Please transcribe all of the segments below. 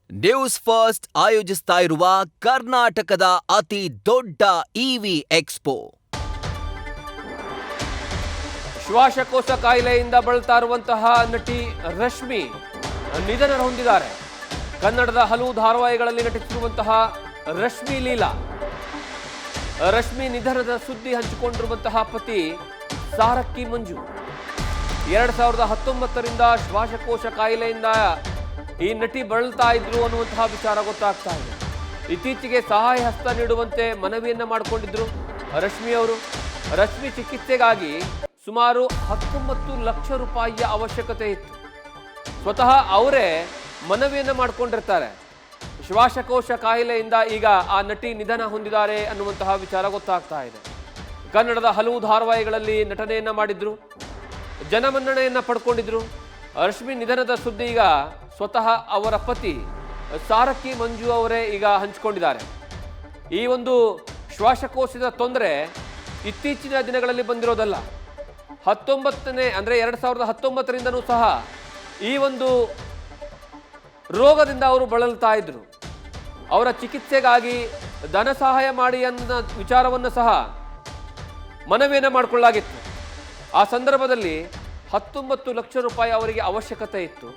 News first ಆಯೋಜಿಸ್ತಾ ಇರುವ ಕರ್ನಾಟಕದ ಅತಿ ದೊಡ್ಡ ಇವಿ ಎಕ್ಸ್ಪೋ. ಶ್ವಾಸಕೋಶ ಕಾಯಿಲೆಯಿಂದ ಬಳಲ್ತಾ ಇರುವಂತಹ ನಟಿ ರಶ್ಮಿ ನಿಧನ ಹೊಂದಿದ್ದಾರೆ. ಕನ್ನಡದ ಹಲವು ಧಾರಾವಾಹಿಗಳಲ್ಲಿ ನಟಿಸಿರುವಂತಹ ರಶ್ಮಿ ಲೀಲಾ. ರಶ್ಮಿ ನಿಧನದ ಸುದ್ದಿ ಹಂಚಿಕೊಂಡಿರುವಂತಹ ಪತಿ ಸಾರಕ್ಕಿ ಮಂಜು 2019ರಿಂದ ಶ್ವಾಸಕೋಶ ಕಾಯಿಲೆಯಿಂದ ಈ ನಟಿ ಬಳಲ್ತಾ ಇದ್ರು ಅನ್ನುವಂತಹ ವಿಚಾರ ಗೊತ್ತಾಗ್ತಾ ಇದೆ. ಇತ್ತೀಚೆಗೆ ಸಹಾಯ ಹಸ್ತ ನೀಡುವಂತೆ ಮನವಿಯನ್ನ ಮಾಡಿಕೊಂಡಿದ್ರು ರಶ್ಮಿ ಅವರು. ರಶ್ಮಿ ಚಿಕಿತ್ಸೆಗಾಗಿ ಸುಮಾರು 19 ಲಕ್ಷ ರೂಪಾಯಿಯ ಅವಶ್ಯಕತೆ ಇತ್ತು. ಸ್ವತಃ ಅವರೇ ಮನವಿಯನ್ನ ಮಾಡಿಕೊಂಡಿರ್ತಾರೆ. ಶ್ವಾಸಕೋಶ ಕಾಯಿಲೆಯಿಂದ ಈಗ ಆ ನಟಿ ನಿಧನ ಹೊಂದಿದ್ದಾರೆ ಅನ್ನುವಂತಹ ವಿಚಾರ ಗೊತ್ತಾಗ್ತಾ ಇದೆ. ಕನ್ನಡದ ಹಲವು ಧಾರಾವಾಹಿಗಳಲ್ಲಿ ನಟನೆಯನ್ನ ಮಾಡಿದ್ರು, ಜನಮನ್ನಣೆಯನ್ನ ಪಡ್ಕೊಂಡಿದ್ರು. ರಶ್ಮಿ ನಿಧನದ ಸುದ್ದಿ ಈಗ ಸ್ವತಃ ಅವರ ಪತಿ ಸಾರಕ್ಕಿ ಮಂಜು ಅವರೇ ಈಗ ಹಂಚಿಕೊಂಡಿದ್ದಾರೆ. ಈ ಒಂದು ಶ್ವಾಸಕೋಶದ ತೊಂದರೆ ಇತ್ತೀಚಿನ ದಿನಗಳಲ್ಲಿ ಬಂದಿರೋದಲ್ಲ. 2019ರಿಂದನೂ ಸಹ ಈ ಒಂದು ರೋಗದಿಂದ ಅವರು ಬಳಲ್ತಾ ಇದ್ರು. ಅವರ ಚಿಕಿತ್ಸೆಗಾಗಿ ಧನ ಸಹಾಯ ಮಾಡಿ ಅನ್ನೋ ವಿಚಾರವನ್ನು ಸಹ ಮನವಿಯನ್ನು ಮಾಡಿಕೊಳ್ಳಲಾಗಿತ್ತು. ಆ ಸಂದರ್ಭದಲ್ಲಿ 19 ಲಕ್ಷ ರೂಪಾಯಿ ಅವರಿಗೆ ಅವಶ್ಯಕತೆ ಇತ್ತು.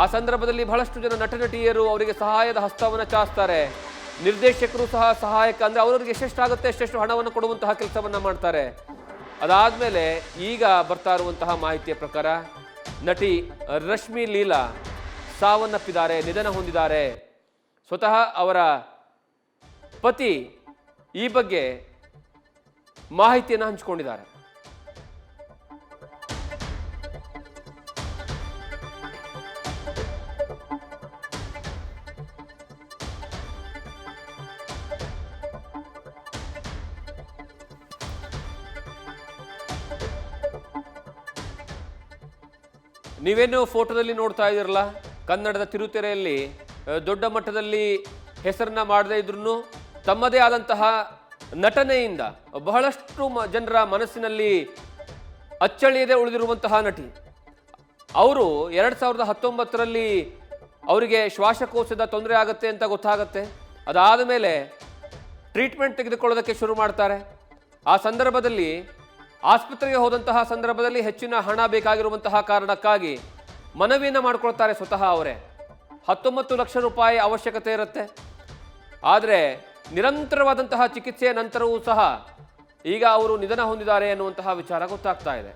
ಆ ಸಂದರ್ಭದಲ್ಲಿ ಬಹಳಷ್ಟು ಜನ ನಟನಟಿಯರು ಅವರಿಗೆ ಸಹಾಯದ ಹಸ್ತವನ್ನು ಚಾಚ್ತಾರೆ. ನಿರ್ದೇಶಕರು ಸಹ ಸಹಾಯಕ ಅಂದರೆ ಅವರಿಗೆ ಎಷ್ಟೆಷ್ಟಾಗುತ್ತೆ ಅಷ್ಟೆಷ್ಟು ಹಣವನ್ನು ಕೊಡುವಂತಹ ಕೆಲಸವನ್ನು ಮಾಡ್ತಾರೆ. ಅದಾದಮೇಲೆ ಈಗ ಬರ್ತಾ ಇರುವಂತಹ ಮಾಹಿತಿಯ ಪ್ರಕಾರ ನಟಿ ರಶ್ಮಿ ಲೀಲಾ ಸಾವನ್ನಪ್ಪಿದ್ದಾರೆ, ನಿಧನ ಹೊಂದಿದ್ದಾರೆ. ಸ್ವತಃ ಅವರ ಪತಿ ಈ ಬಗ್ಗೆ ಮಾಹಿತಿಯನ್ನು ಹಂಚಿಕೊಂಡಿದ್ದಾರೆ. ನೀವೇನು ಫೋಟೋದಲ್ಲಿ ನೋಡ್ತಾ ಇದ್ದೀರಲ್ಲ, ಕನ್ನಡದ ಕಿರುತೆರೆಯಲ್ಲಿ ದೊಡ್ಡ ಮಟ್ಟದಲ್ಲಿ ಹೆಸರನ್ನ ಮಾಡದೇ ಇದ್ರೂ ತಮ್ಮದೇ ಆದಂತಹ ನಟನೆಯಿಂದ ಬಹಳಷ್ಟು ಜನರ ಮನಸ್ಸಿನಲ್ಲಿ ಅಚ್ಚಳಿಯದೆ ಉಳಿದಿರುವಂತಹ ನಟಿ. ಅವರು 2019ರಲ್ಲಿ ಅವರಿಗೆ ಶ್ವಾಸಕೋಶದ ತೊಂದರೆ ಆಗುತ್ತೆ ಅಂತ ಗೊತ್ತಾಗುತ್ತೆ. ಅದಾದ ಮೇಲೆ ಟ್ರೀಟ್ಮೆಂಟ್ ತೆಗೆದುಕೊಳ್ಳೋದಕ್ಕೆ ಶುರು ಮಾಡ್ತಾರೆ. ಆ ಸಂದರ್ಭದಲ್ಲಿ ಆಸ್ಪತ್ರೆಗೆ ಹೋದಂತಹ ಸಂದರ್ಭದಲ್ಲಿ ಹೆಚ್ಚಿನ ಹಣ ಬೇಕಾಗಿರುವಂತಹ ಕಾರಣಕ್ಕಾಗಿ ಮನವಿಯನ್ನು ಮಾಡಿಕೊಳ್ತಾರೆ ಸ್ವತಃ ಅವರೇ. 19 ಲಕ್ಷ ರೂಪಾಯಿ ಅವಶ್ಯಕತೆ ಇರುತ್ತೆ. ಆದರೆ ನಿರಂತರವಾದಂತಹ ಚಿಕಿತ್ಸೆಯ ನಂತರವೂ ಸಹ ಈಗ ಅವರು ನಿಧನ ಹೊಂದಿದ್ದಾರೆ ಎನ್ನುವಂತಹ ವಿಚಾರ ಗೊತ್ತಾಗ್ತಾ ಇದೆ.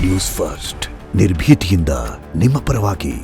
ನ್ಯೂಸ್ ಫಸ್ಟ್ ನಿರ್ಭೀತಿಯಿಂದ ನಿಮ್ಮ ಪರವಾಗಿ.